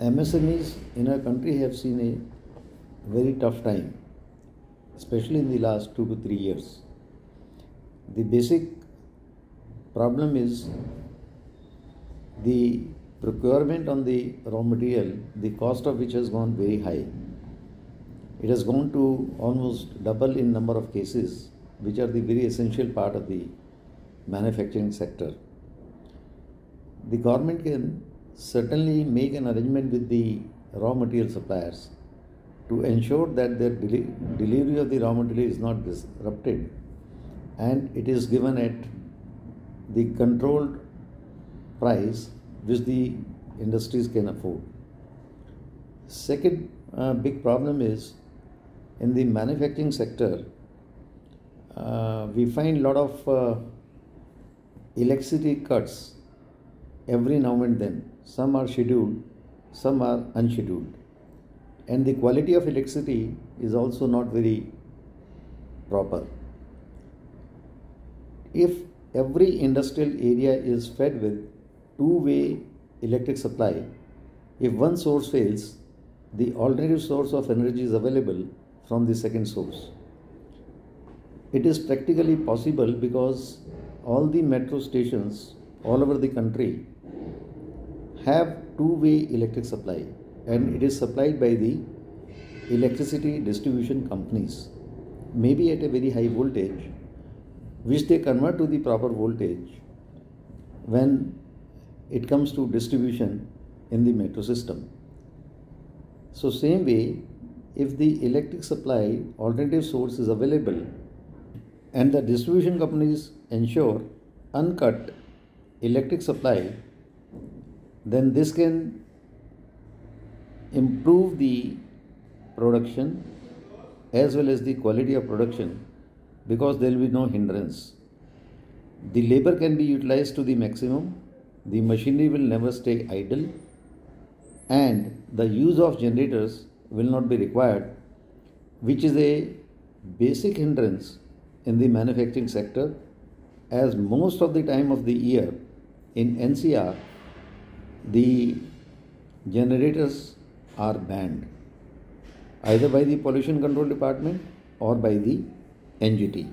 MSMEs in our country have seen a very tough time, especially in the last 2 to 3 years. The basic problem is the procurement on the raw material, the cost of which has gone very high. It has gone to almost double in number of cases, which are the very essential part of the manufacturing sector. The government can certainly make an arrangement with the raw material suppliers to ensure that their delivery of the raw material is not disrupted and it is given at the controlled price which the industries can afford. Second big problem is in the manufacturing sector, we find a lot of electricity cuts every now and then. Some are scheduled, some are unscheduled. And the quality of electricity is also not very proper. If every industrial area is fed with two-way electric supply, if one source fails, the alternative source of energy is available from the second source. It is practically possible because all the metro stations all over the country have two-way electric supply, and it is supplied by the electricity distribution companies, maybe at a very high voltage, which they convert to the proper voltage when it comes to distribution in the metro system. So same way, if the electric supply alternative source is available and the distribution companies ensure uncut electric supply, then this can improve the production as well as the quality of production, because there will be no hindrance. The labor can be utilized to the maximum, the machinery will never stay idle, and the use of generators will not be required, which is a basic hindrance in the manufacturing sector, as most of the time of the year in NCR the generators are banned either by the pollution control department or by the NGT.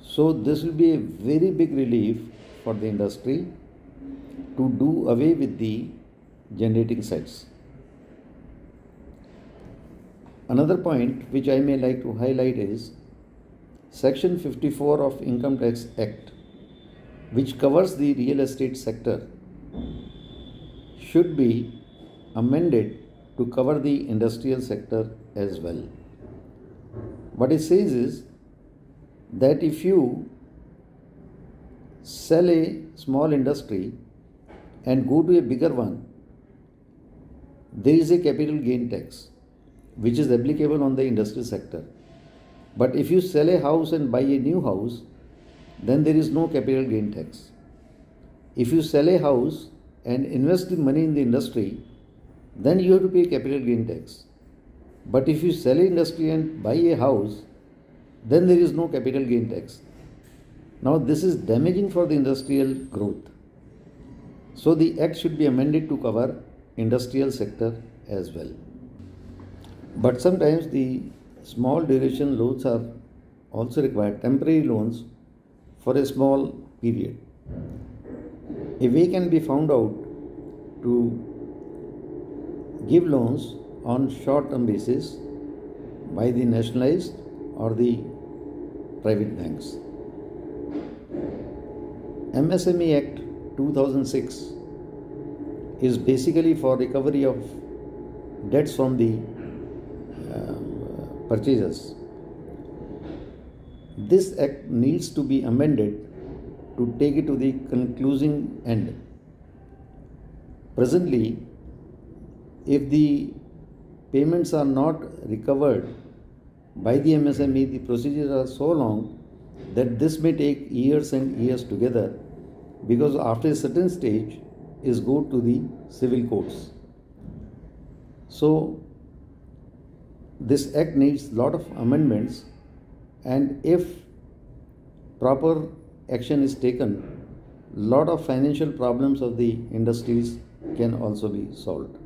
So this will be a very big relief for the industry to do away with the generating sets. Another point which I may like to highlight is Section 54 of Income Tax Act, which covers the real estate sector, should be amended to cover the industrial sector as well. What it says is that if you sell a small industry and go to a bigger one, there is a capital gain tax which is applicable on the industrial sector. But if you sell a house and buy a new house, then there is no capital gain tax. If you sell a house and invest the money in the industry, then you have to pay capital gain tax. But if you sell an industry and buy a house, then there is no capital gain tax. Now this is damaging for the industrial growth. So the act should be amended to cover industrial sector as well. But sometimes the small duration loans are also required, temporary loans for a small period. A way can be found out to give loans on short-term basis by the nationalized or the private banks. MSME Act 2006 is basically for recovery of debts from the purchasers. This act needs to be amended to take it to the concluding end. Presently, if the payments are not recovered by the MSME, the procedures are so long that this may take years and years together, because after a certain stage is go to the civil courts. So this act needs lot of amendments, and if proper action is taken, lot of financial problems of the industries can also be solved.